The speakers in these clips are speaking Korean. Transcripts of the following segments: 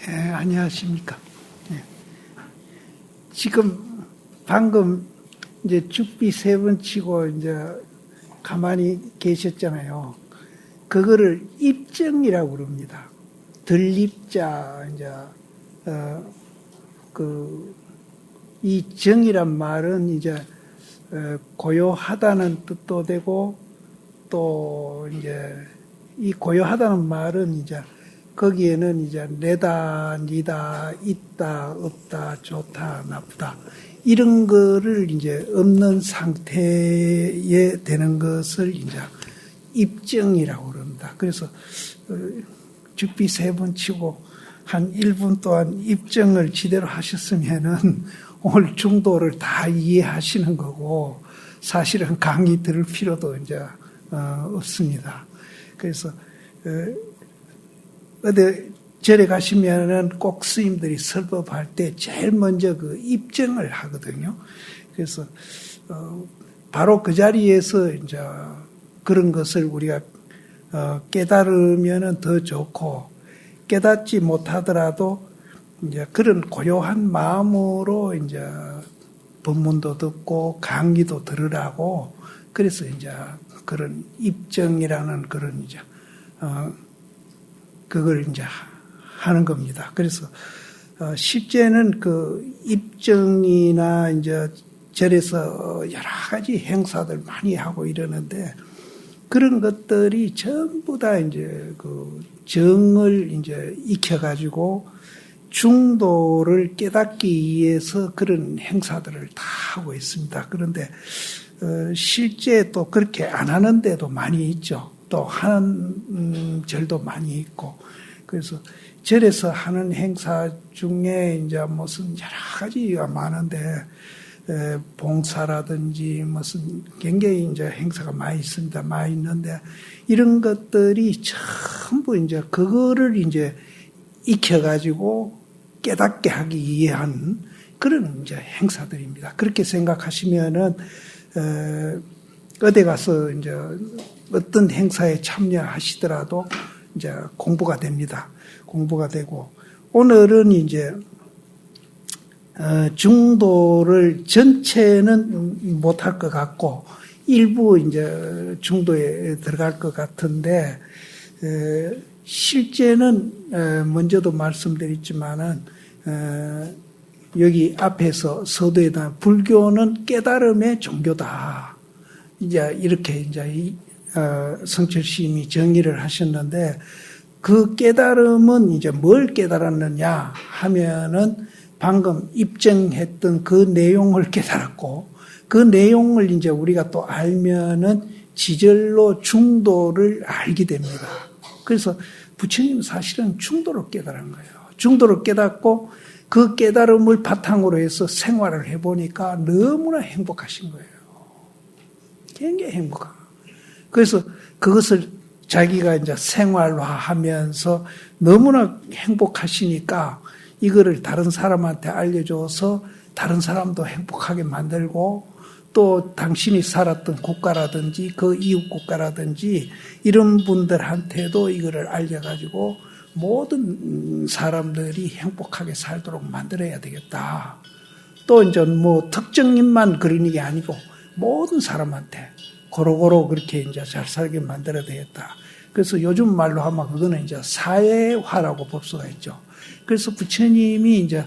안녕하십니까. 지금 방금 이제 죽비 3번 치고 이제 가만히 계셨잖아요. 그거를 입정이라고 그럽니다. 들입자, 이제, 이 정이란 말은 이제, 고요하다는 뜻도 되고, 또 이제, 이 고요하다는 말은 이제, 거기에는 이제 내다, 니다, 있다, 없다, 좋다, 나쁘다 이런 거를 이제 없는 상태에 되는 것을 이제 입정이라고 그럽니다. 그래서 죽비 3번 치고 한 1분 동안 입정을 제대로 하셨으면은 오늘 중도를 다 이해하시는 거고 사실은 강의 들을 필요도 이제 없습니다. 그래서 어디 절에 가시면은 꼭 스님들이 설법할 때 제일 먼저 그 입정을 하거든요. 그래서 바로 그 자리에서 이제 그런 것을 우리가 깨달으면은 더 좋고 깨닫지 못하더라도 이제 그런 고요한 마음으로 이제 법문도 듣고 강의도 들으라고 그래서 이제 그런 입정이라는 그런 이제 그걸 이제 하는 겁니다. 그래서 실제는 그 입정이나 이제 절에서 여러 가지 행사들 많이 하고 이러는데 그런 것들이 전부 다 이제 그 정을 이제 익혀가지고 중도를 깨닫기 위해서 그런 행사들을 다 하고 있습니다. 그런데 실제 또 그렇게 안 하는 데도 많이 있죠. 또 하는 절도 많이 있고 그래서 절에서 하는 행사 중에 이제 무슨 여러 가지가 많은데 봉사라든지 무슨 굉장히 이제 행사가 많이 있습니다. 많이 있는데 이런 것들이 전부 이제 그거를 이제 익혀가지고 깨닫게 하기 위한 그런 이제 행사들입니다. 그렇게 생각하시면은 어디 가서 이제 어떤 행사에 참여하시더라도 이제 공부가 됩니다. 공부가 되고 오늘은 이제 중도를 전체는 못할 것 같고 일부 이제 중도에 들어갈 것 같은데 실제는 먼저도 말씀드렸지만은 여기 앞에서 서두에다 불교는 깨달음의 종교다. 이제 이렇게 이제 성철 스님이 정의를 하셨는데 그 깨달음은 이제 뭘 깨달았느냐 하면은 방금 입증했던 그 내용을 깨달았고 그 내용을 이제 우리가 또 알면은 지절로 중도를 알게 됩니다. 그래서 부처님은 사실은 중도를 깨달은 거예요. 중도를 깨닫고 그 깨달음을 바탕으로 해서 생활을 해보니까 너무나 행복하신 거예요. 굉장히 행복한. 그래서 그것을 자기가 이제 생활화하면서 너무나 행복하시니까 이거를 다른 사람한테 알려줘서 다른 사람도 행복하게 만들고 또 당신이 살았던 국가라든지 그 이웃 국가라든지 이런 분들한테도 이거를 알려가지고 모든 사람들이 행복하게 살도록 만들어야 되겠다. 또 이제 뭐 특정인만 그러는 게 아니고 모든 사람한테 고루고루 그렇게 이제 잘 살게 만들어야 되겠다. 그래서 요즘 말로 하면 그거는 이제 사회화라고 볼 수가 있죠. 그래서 부처님이 이제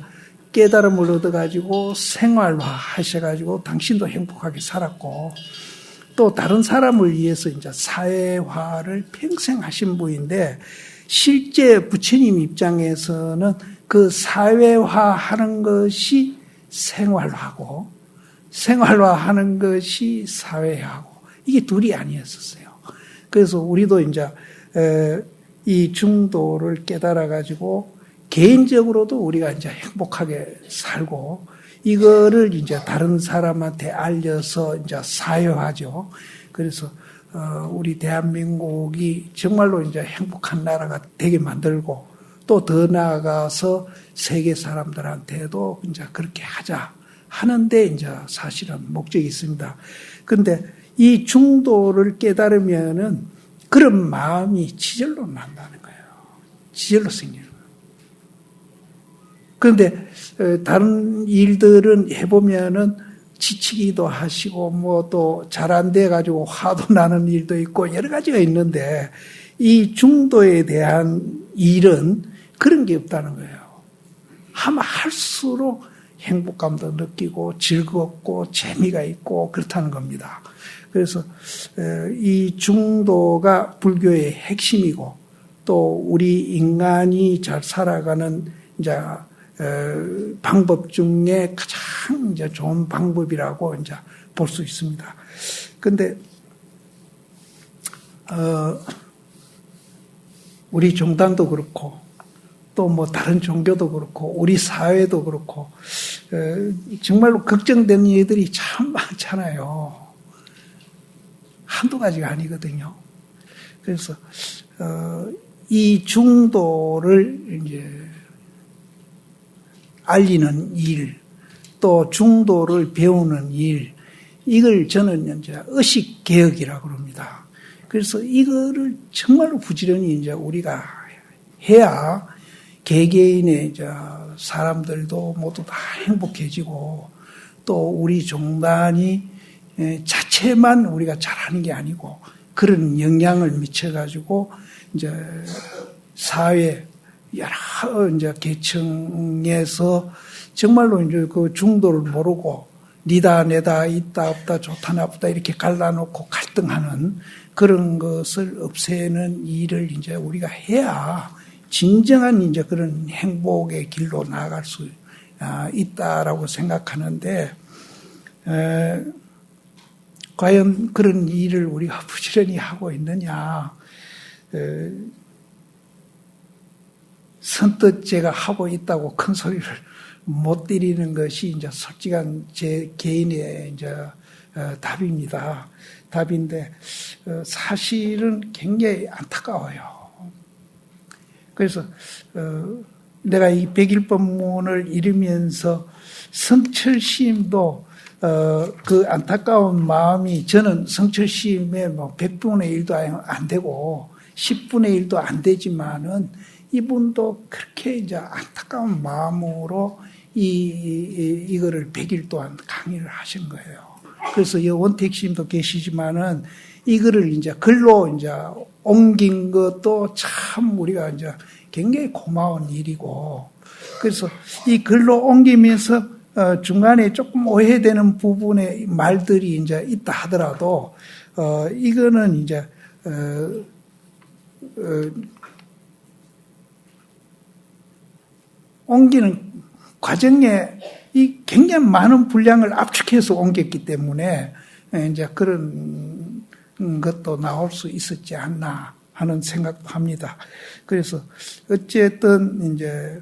깨달음을 얻어가지고 생활화 하셔가지고 당신도 행복하게 살았고 또 다른 사람을 위해서 이제 사회화를 평생 하신 분인데 실제 부처님 입장에서는 그 사회화 하는 것이 생활화고 생활화하는 것이 사회화고 이게 둘이 아니었었어요. 그래서 우리도 이제 이 중도를 깨달아 가지고 개인적으로도 우리가 이제 행복하게 살고 이거를 이제 다른 사람한테 알려서 이제 사회화죠. 그래서 우리 대한민국이 정말로 이제 행복한 나라가 되게 만들고 또 더 나아가서 세계 사람들한테도 이제 그렇게 하자 하는데 이제 사실은 목적이 있습니다. 근데 이 중도를 깨달으면은 그런 마음이 지절로 난다는 거예요. 지절로 생기는 거예요. 그런데 다른 일들은 해보면은 지치기도 하시고 뭐 또 잘 안 돼 가지고 화도 나는 일도 있고 여러 가지가 있는데 이 중도에 대한 일은 그런 게 없다는 거예요. 하면 할수록 행복감도 느끼고 즐겁고 재미가 있고 그렇다는 겁니다. 그래서 이 중도가 불교의 핵심이고 또 우리 인간이 잘 살아가는 이제 방법 중에 가장 이제 좋은 방법이라고 이제 볼 수 있습니다. 근데 우리 종단도 그렇고 또 뭐 다른 종교도 그렇고 우리 사회도 그렇고 정말로 걱정되는 일들이 참 많잖아요. 한두 가지가 아니거든요. 그래서 이 중도를 이제 알리는 일, 또 중도를 배우는 일, 이걸 저는 이제 의식 개혁이라고 합니다. 그래서 이거를 정말로 부지런히 이제 우리가 해야 개개인의 이제 사람들도 모두 다 행복해지고 또 우리 종단이 자체만 우리가 잘하는 게 아니고 그런 영향을 미쳐가지고 이제 사회 여러 이제 계층에서 정말로 이제 그 중도를 모르고 니다 내다 있다 없다 좋다 나쁘다 이렇게 갈라놓고 갈등하는 그런 것을 없애는 일을 이제 우리가 해야 진정한 이제 그런 행복의 길로 나아갈 수 있다라고 생각하는데 과연 그런 일을 우리가 부지런히 하고 있느냐? 선뜻 제가 하고 있다고 큰 소리를 못 드리는 것이 이제 솔직한 제 개인의 이제 답입니다. 답인데 사실은 굉장히 안타까워요. 그래서 내가 이 백일법문을 읽으면서 성철시임도 그 안타까운 마음이 저는 성철시임의 뭐 100분의 1도 안 되고 10분의 1도 안 되지만은 이분도 그렇게 이제 안타까운 마음으로 이거를 100일 동안 강의를 하신 거예요. 그래서 이 원택 스님도 계시지만은 이거를 이제 글로 이제 옮긴 것도 참 우리가 이제 굉장히 고마운 일이고 그래서 이 글로 옮기면서 중간에 조금 오해되는 부분의 말들이 이제 있다 하더라도 이거는 이제 옮기는 과정에 이 굉장히 많은 분량을 압축해서 옮겼기 때문에 이제 그런 것도 나올 수 있었지 않나 하는 생각도 합니다. 그래서 어쨌든 이제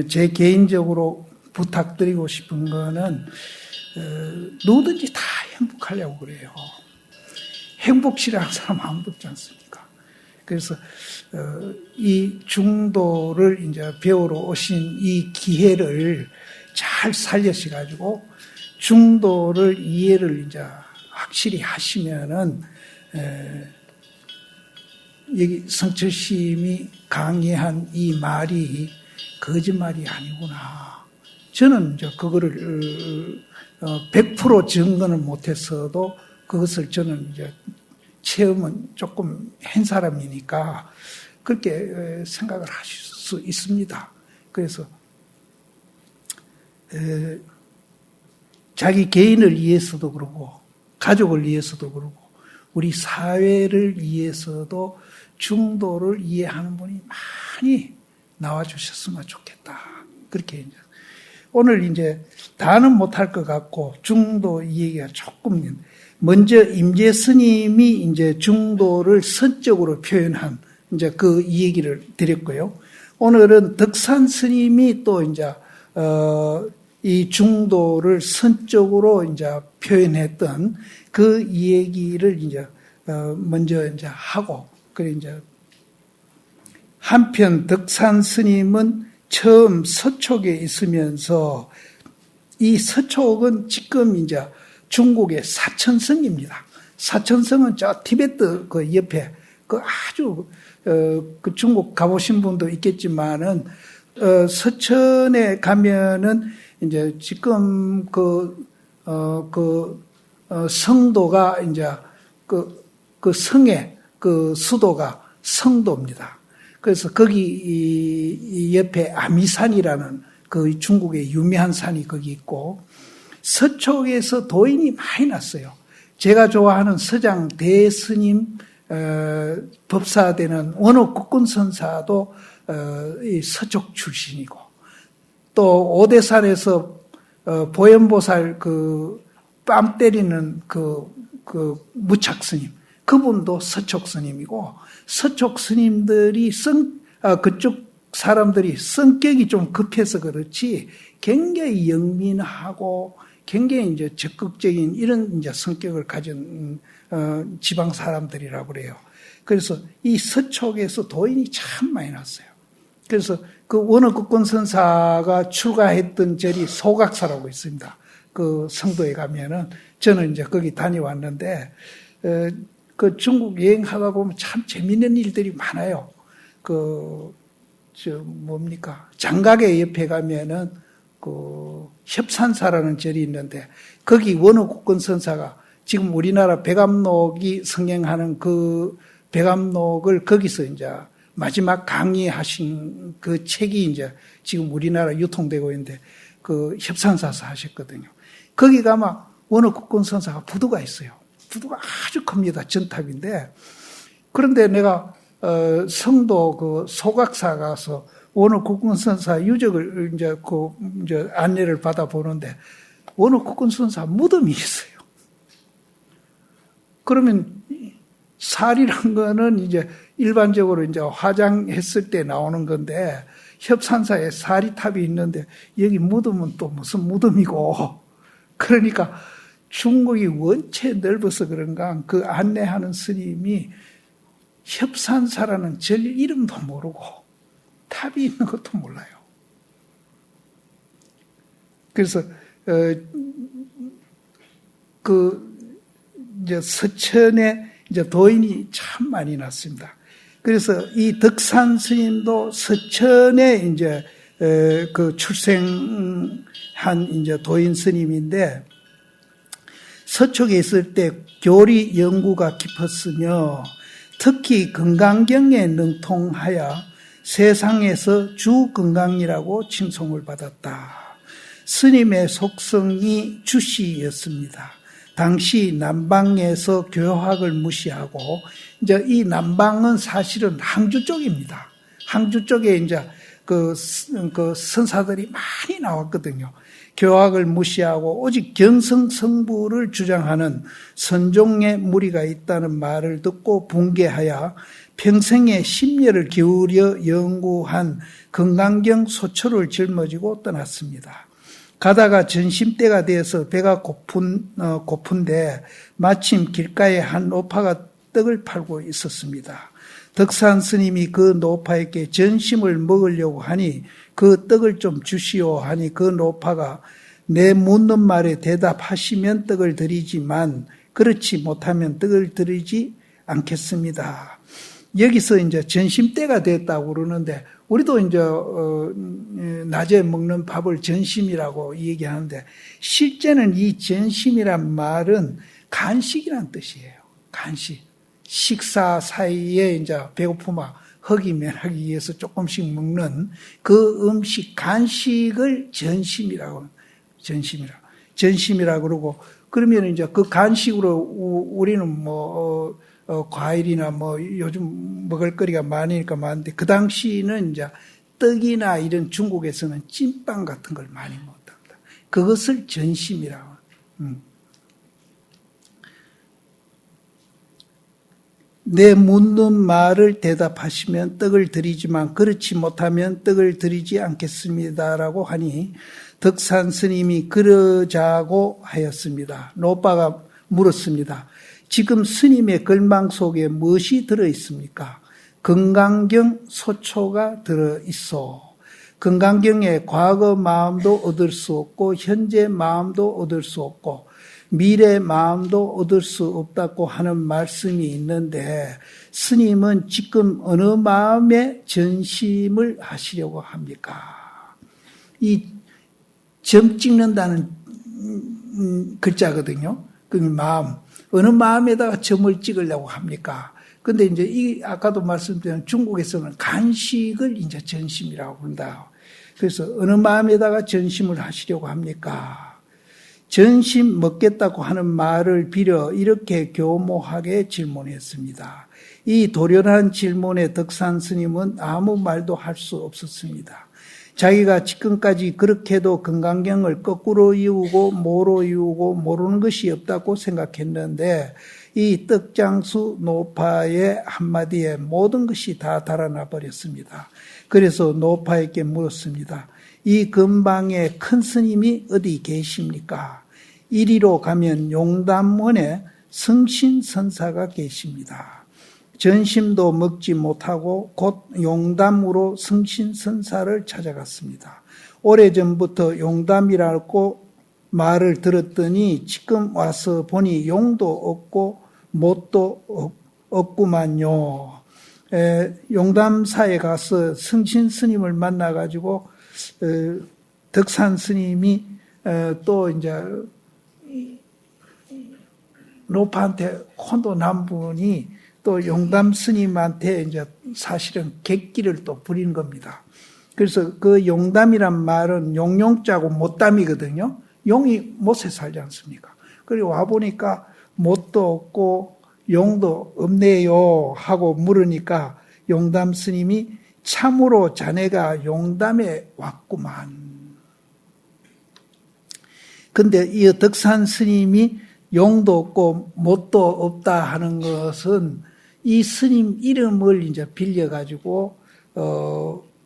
제 개인적으로 부탁드리고 싶은 거는 누구든지 다 행복하려고 그래요. 행복 싫어하는 사람 아무도 없지 않습니까? 그래서 이 중도를 이제 배우러 오신 이 기회를 잘 살려서 가지고 중도를 이해를 이제 확실히 하시면은 여기 성철스님이 강의한 이 말이 거짓말이 아니구나. 저는 이제 그거를 100% 증거는 못했어도 그것을 저는 이제 체험은 조금 한 사람이니까 그렇게 생각을 하실 수 있습니다. 그래서 자기 개인을 위해서도 그러고 가족을 위해서도 그러고 우리 사회를 위해서도 중도를 이해하는 분이 많이 나와주셨으면 좋겠다. 그렇게 이제 오늘 이제 다는 못할 것 같고 중도 이 얘기가 조금 먼저 임재 스님이 이제 중도를 선적으로 표현한 이제 그 이 얘기를 드렸고요. 오늘은 덕산 스님이 또 이제 이 중도를 선적으로 이제 표현했던 그 이 얘기를 이제 먼저 이제 하고 그래 이제 한편 덕산 스님은 처음 서촉에 있으면서 이 서촉은 지금 이제 중국의 사천성입니다. 사천성은 저 티베트 그 옆에 그 아주 그 중국 가보신 분도 있겠지만은 서천에 가면은 이제 지금 성도가 이제 그 성의 그 수도가 성도입니다. 그래서 거기 이 옆에 아미산이라는 그 중국의 유명한 산이 거기 있고, 서쪽에서 도인이 많이 났어요. 제가 좋아하는 서장 대스님 법사되는 원어국군선사도 이 서쪽 출신이고, 또 오대산에서 보현보살 뺨 때리는 무착 스님, 그분도 서쪽 스님이고, 서쪽 스님들이 그쪽 사람들이 성격이 좀 급해서 그렇지 굉장히 영민하고 굉장히 이제 적극적인 이런 이제 성격을 가진 지방 사람들이라고 그래요. 그래서 이 서쪽에서 도인이 참 많이 났어요. 그래서 그 원어국군선사가 출가했던 절이 소각사라고 있습니다. 그 성도에 가면은 저는 이제 거기 다녀왔는데, 그 중국 여행하다 보면 참 재밌는 일들이 많아요. 장가게 옆에 가면은 협산사라는 절이 있는데, 거기 원어국군선사가 지금 우리나라 백암록이 성행하는 그 백암록을 거기서 이제 마지막 강의하신 그 책이 이제 지금 우리나라 유통되고 있는데, 그 협산사서 하셨거든요. 거기 가면 원어국군선사가 부두가 있어요. 부두가 아주 큽니다. 전탑인데, 그런데 내가 성도 그 소각사 가서 원어국군선사 유적을 이제 안내를 받아 보는데, 원어국군선사 무덤이 있어요. 그러면 살이란 거는 이제 일반적으로 이제 화장했을 때 나오는 건데, 협산사에 사리탑이 있는데 여기 무덤은 또 무슨 무덤이고, 그러니까 중국이 원체 넓어서 그런가 그 안내하는 스님이 협산사라는 절 이름도 모르고 탑이 있는 것도 몰라요. 그래서 이제 서천에 이제 도인이 참 많이 났습니다. 그래서 이 덕산 스님도 서천에 이제 출생한 이제 도인 스님인데, 서쪽에 있을 때 교리 연구가 깊었으며 특히 건강경에 능통하여 세상에서 주건강이라고 칭송을 받았다. 스님의 속성이 주시였습니다. 당시 남방에서 교학을 무시하고, 이제 이 남방은 사실은 항주 쪽입니다. 항주 쪽에 이제 그 선사들이 많이 나왔거든요. 교학을 무시하고 오직 경성성부를 주장하는 선종의 무리가 있다는 말을 듣고 분개하여 평생의 심려를 기울여 연구한 건강경 소초를 짊어지고 떠났습니다. 가다가 점심때가 되어서 배가 고픈데 마침 길가에 한 노파가 떡을 팔고 있었습니다. 덕산 스님이 그 노파에게 점심을 먹으려고 하니 그 떡을 좀 주시오 하니, 그 노파가 내 묻는 말에 대답하시면 떡을 드리지만 그렇지 못하면 떡을 드리지 않겠습니다. 여기서 이제 점심때가 됐다고 그러는데, 우리도 이제 낮에 먹는 밥을 점심이라고 얘기하는데, 실제는 이 점심이란 말은 간식이란 뜻이에요. 간식. 식사 사이에 이제 배고픔아 허기 면하기 위해서 조금씩 먹는 그 음식, 간식을 전심이라고 그러고, 그러면 이제 그 간식으로 우리는 과일이나 요즘 먹을거리가 많으니까 많은데, 그 당시는 이제 떡이나 이런 중국에서는 찐빵 같은 걸 많이 먹었답니다. 그것을 전심이라고. 내 묻는 말을 대답하시면 떡을 드리지만 그렇지 못하면 떡을 드리지 않겠습니다라고 하니, 덕산 스님이 그러자고 하였습니다. 노빠가 물었습니다. 지금 스님의 글망 속에 무엇이 들어있습니까? 건강경 소초가 들어있어. 건강경에 과거 마음도 얻을 수 없고 현재 마음도 얻을 수 없고 미래 마음도 얻을 수 없다고 하는 말씀이 있는데 스님은 지금 어느 마음에 전심을 하시려고 합니까? 이 점 찍는다는 글자거든요. 그 마음. 어느 마음에다가 점을 찍으려고 합니까? 근데 이제 아까도 말씀드린 중국에서는 간식을 이제 전심이라고 부른다. 그래서 어느 마음에다가 전심을 하시려고 합니까? 전심 먹겠다고 하는 말을 빌어 이렇게 교모하게 질문했습니다. 이 도련한 질문에 덕산 스님은 아무 말도 할 수 없었습니다. 자기가 지금까지 그렇게도 금강경을 거꾸로 이우고 모로 이우고 모르는 것이 없다고 생각했는데 이 떡장수 노파의 한마디에 모든 것이 다 달아나 버렸습니다. 그래서 노파에게 물었습니다. 이 근방에 큰 스님이 어디 계십니까? 이리로 가면 용담원에 성신선사가 계십니다. 전심도 먹지 못하고 곧 용담으로 성신선사를 찾아갔습니다. 오래전부터 용담이라고 말을 들었더니 지금 와서 보니 용도 없고 못도 없구만요. 용담사에 가서 성신 스님을 만나가지고 덕산 스님이 또 이제 노파한테 혼도 난 분이 또 용담 스님한테 이제 사실은 객기를 또 부린 겁니다. 그래서 그 용담이란 말은 용용자고 못담이거든요. 용이 못에 살지 않습니까? 그리고 와보니까 못도 없고 용도 없네요 하고 물으니까 용담 스님이 참으로 자네가 용담에 왔구만. 근데 이 덕산 스님이 용도 없고 못도 없다 하는 것은 이 스님 이름을 이제 빌려가지고,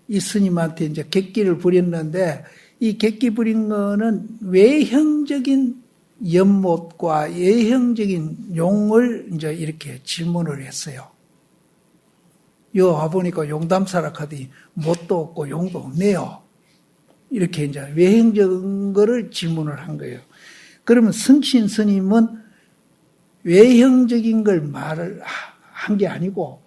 이 스님한테 이제 객기를 부렸는데, 이 객기 부린 거는 외형적인 연못과 예형적인 용을 이제 이렇게 질문을 했어요. 요 와보니까 용담사라 하더니 못도 없고 용도 없네요. 이렇게 이제 외형적인 거를 질문을 한 거예요. 그러면 성신 스님은 외형적인 걸 말을 한 게 아니고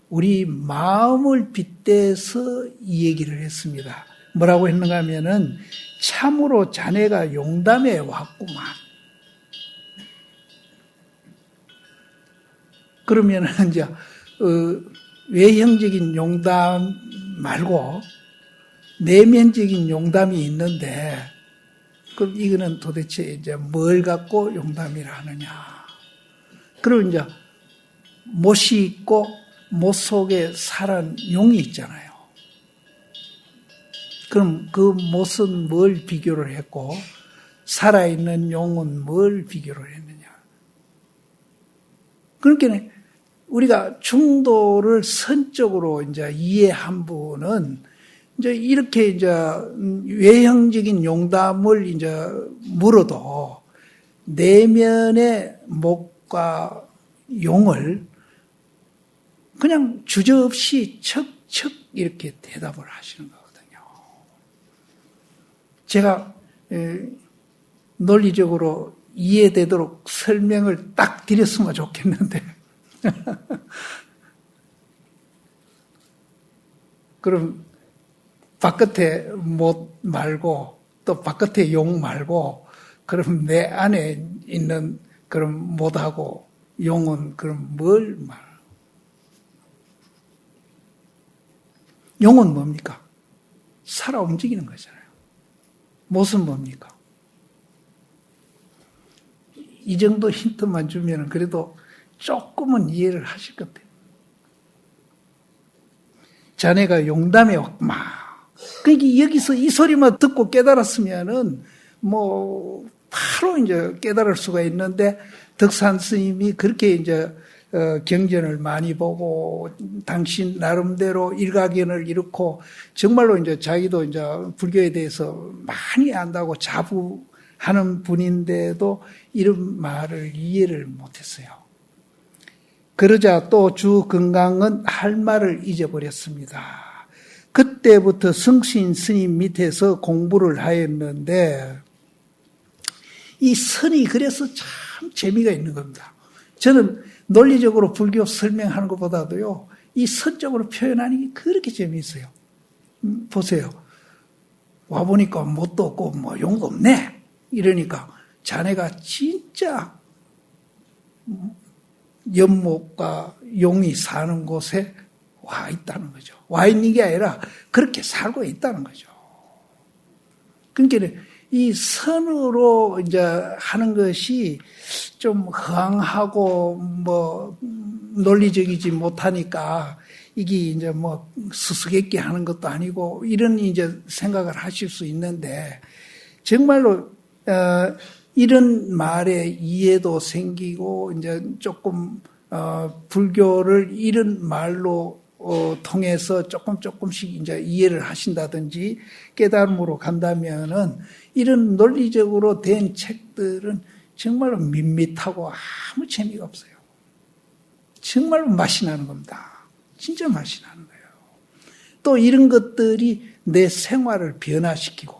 우리 마음을 빗대서 이 얘기를 했습니다. 뭐라고 했는가 하면은 참으로 자네가 용담에 왔구만. 그러면은 이제 외형적인 용담 말고 내면적인 용담이 있는데 그럼 이거는 도대체 이제 뭘 갖고 용담이라 하느냐. 그리고 이제 못이 있고 못 속에 살은 용이 있잖아요. 그럼 그 못은 뭘 비교를 했고 살아있는 용은 뭘 비교를 했느냐. 그러니까 우리가 중도를 선적으로 이제 이해한 분은 이제 이렇게 이제 외형적인 용담을 이제 물어도 내면의 목과 용을 그냥 주저없이 척척 이렇게 대답을 하시는 거거든요. 제가 논리적으로 이해되도록 설명을 딱 드렸으면 좋겠는데 그럼 바깥에 못 말고 또 바깥에 용 말고 그럼 내 안에 있는 그럼 못하고 용은 그럼 뭘 말? 용은 뭡니까? 살아 움직이는 거잖아요. 못은 뭡니까? 이 정도 힌트만 주면 그래도 조금은 이해를 하실 것 같아요. 자네가 용담에 왔구만. 그러니까 여기서 이 소리만 듣고 깨달았으면은 뭐 바로 이제 깨달을 수가 있는데 덕산 스님이 그렇게 이제 경전을 많이 보고 당신 나름대로 일가견을 잃고 정말로 이제 자기도 이제 불교에 대해서 많이 안다고 자부하는 분인데도 이런 말을 이해를 못했어요. 그러자 또 주 건강은 할 말을 잊어버렸습니다. 그때부터 성신 스님 밑에서 공부를 하였는데 이 선이 그래서 참 재미가 있는 겁니다. 저는 논리적으로 불교 설명하는 것보다도요, 이 선적으로 표현하는 게 그렇게 재미있어요. 보세요. 와보니까 뭣도 없고 뭐 용도 없네. 이러니까 자네가 진짜 연못과 용이 사는 곳에 와 있다는 거죠. 와 있는 게 아니라 그렇게 살고 있다는 거죠. 그러니까 이 선으로 이제 하는 것이 좀 허황하고 뭐 논리적이지 못하니까 이게 이제 뭐 수수께끼 하는 것도 아니고 이런 이제 생각을 하실 수 있는데 정말로 이런 말에 이해도 생기고 이제 조금 불교를 이런 말로 통해서 조금씩 이제 이해를 하신다든지 깨달음으로 간다면은 이런 논리적으로 된 책들은 정말로 밋밋하고 아무 재미가 없어요. 정말로 맛이 나는 겁니다. 진짜 맛이 나는 거예요. 또 이런 것들이 내 생활을 변화시키고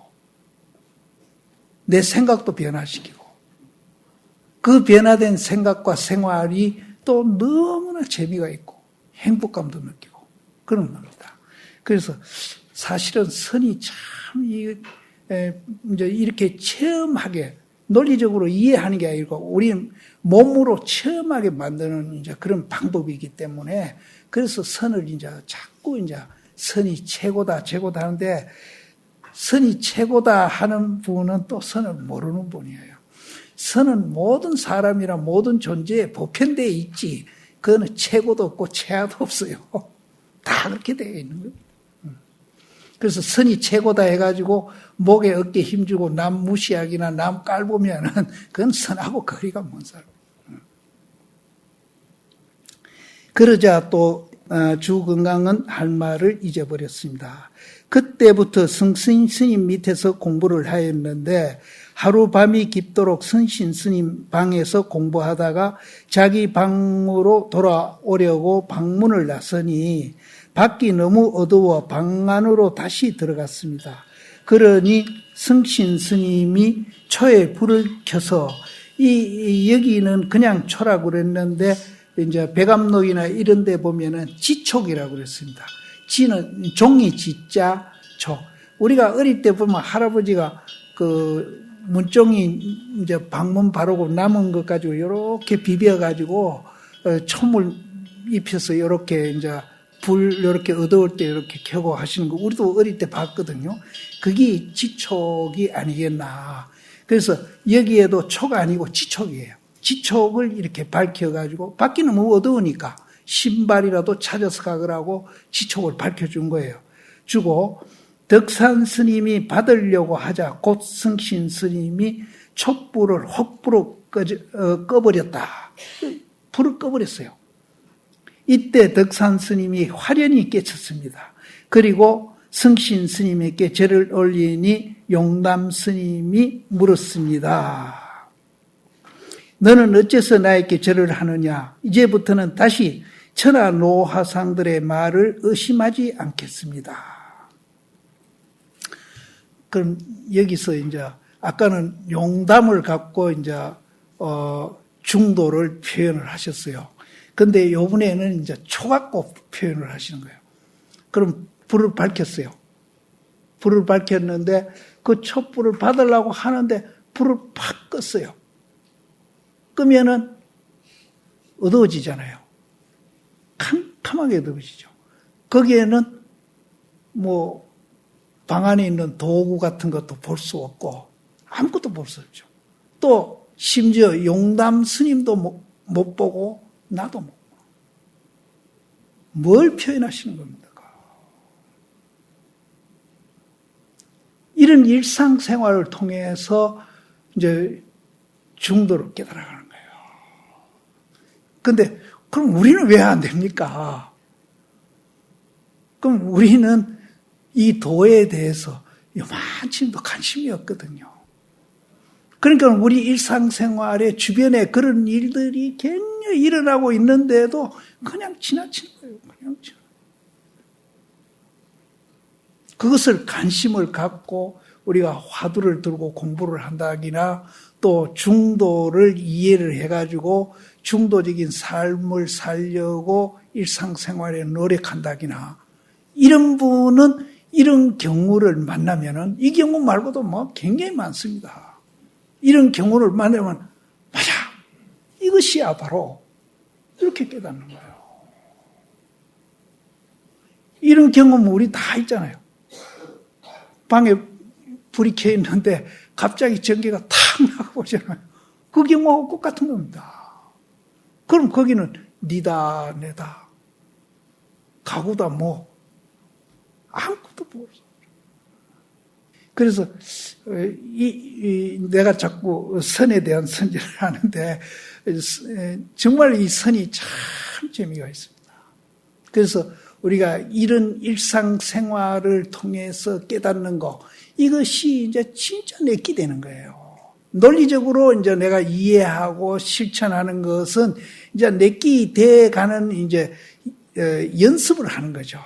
내 생각도 변화시키고 그 변화된 생각과 생활이 또 너무나 재미가 있고 행복감도 느끼고 그런 겁니다. 그래서 사실은 선이 참 이제 이렇게 체험하게 논리적으로 이해하는 게 아니고 우리 몸으로 체험하게 만드는 이제 그런 방법이기 때문에 그래서 선을 이제 자꾸 이제 선이 최고다 하는데 선이 최고다 하는 분은 또 선을 모르는 분이에요. 선은 모든 사람이나 모든 존재에 보편되어 있지 그거는 최고도 없고 최하도 없어요. 다 그렇게 되어 있는 거예요. 그래서 선이 최고다 해가지고 목에 어깨 힘주고 남 무시하기나 남 깔보면은 그건 선하고 거리가 먼 사람. 그러자 또 주건강은 할 말을 잊어버렸습니다. 그때부터 성신 스님 밑에서 공부를 하였는데 하루밤이 깊도록 성신 스님 방에서 공부하다가 자기 방으로 돌아오려고 방문을 나서니 밖이 너무 어두워 방 안으로 다시 들어갔습니다. 그러니 성신 스님이 초에 불을 켜서 여기는 그냥 초라고 그랬는데 이제 백암록이나 이런 데 보면은 지촉이라고 그랬습니다. 지는 종이 지자 촉. 우리가 어릴 때 보면 할아버지가 그 문종이 이제 방문 바르고 남은 것 가지고 이렇게 비벼 가지고 촛물 입혀서 이렇게 이제 불 이렇게 어두울 때 이렇게 켜고 하시는 거 우리도 어릴 때 봤거든요. 그게 지촉이 아니겠나. 그래서 여기에도 촉 아니고 지촉이에요. 지촉을 이렇게 밝혀가지고 밖이 너무 어두우니까 신발이라도 찾아서 가거라고 지촉을 밝혀준 거예요. 주고 덕산 스님이 받으려고 하자 곧 성신 스님이 촛불을 혹부로 꺼버렸다. 불을 꺼버렸어요. 이때 덕산 스님이 화련히 깨쳤습니다. 그리고 성신 스님에게 절을 올리니 용담 스님이 물었습니다. 너는 어째서 나에게 절을 하느냐? 이제부터는 다시 천하 노하상들의 말을 의심하지 않겠습니다. 그럼 여기서 이제 아까는 용담을 갖고 이제 중도를 표현을 하셨어요. 근데 이번에는 이제 초 갖고 표현을 하시는 거예요. 그럼 불을 밝혔어요. 불을 밝혔는데 그 촛불을 받으려고 하는데 불을 팍 껐어요. 끄면은 어두워지잖아요. 캄캄하게 어두워지죠. 거기에는 뭐 방 안에 있는 도구 같은 것도 볼 수 없고 아무것도 볼 수 없죠. 또 심지어 용담 스님도 못 보고 나도 못 보고. 뭘 표현하시는 겁니까? 이런 일상생활을 통해서 이제 중도를 깨달아가는 거예요. 근데 그럼 우리는 왜 안 됩니까? 그럼 우리는 이 도에 대해서 요만큼도 관심이 없거든요. 그러니까 우리 일상생활에 주변에 그런 일들이 굉장히 일어나고 있는데도 그냥 지나치는 거예요. 그냥 지나치는 거예요. 그것을 관심을 갖고 우리가 화두를 들고 공부를 한다기나 또 중도를 이해를 해가지고 중도적인 삶을 살려고 일상생활에 노력한다기나 이런 분은 이런 경우를 만나면은 이 경우 말고도 뭐 굉장히 많습니다. 이런 경우를 만나면 맞아 이것이야 바로 이렇게 깨닫는 거예요. 이런 경험은 우리 다 있잖아요. 방에 불이 켜 있는데 갑자기 전기가 탁 나가보잖아요. 그 경우하고 똑같은 겁니다. 그럼 거기는 니다 내다 가구다 뭐 아무것도 모르죠. 그래서 내가 자꾸 선에 대한 선지를 하는데 정말 이 선이 참 재미가 있습니다. 그래서 우리가 이런 일상생활을 통해서 깨닫는 거 이것이 이제 진짜 내끼 되는 거예요. 논리적으로 이제 내가 이해하고 실천하는 것은 이제 내끼 돼 가는 이제 연습을 하는 거죠.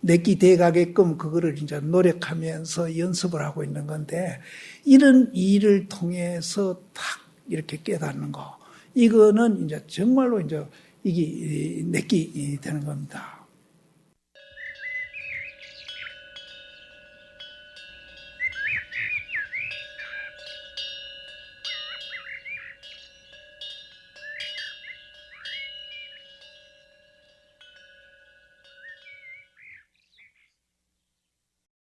내끼 돼 가게끔 그거를 이제 노력하면서 연습을 하고 있는 건데 이런 일을 통해서 딱 이렇게 깨닫는 거 이거는 이제 정말로 이제 이게 내끼 되는 겁니다.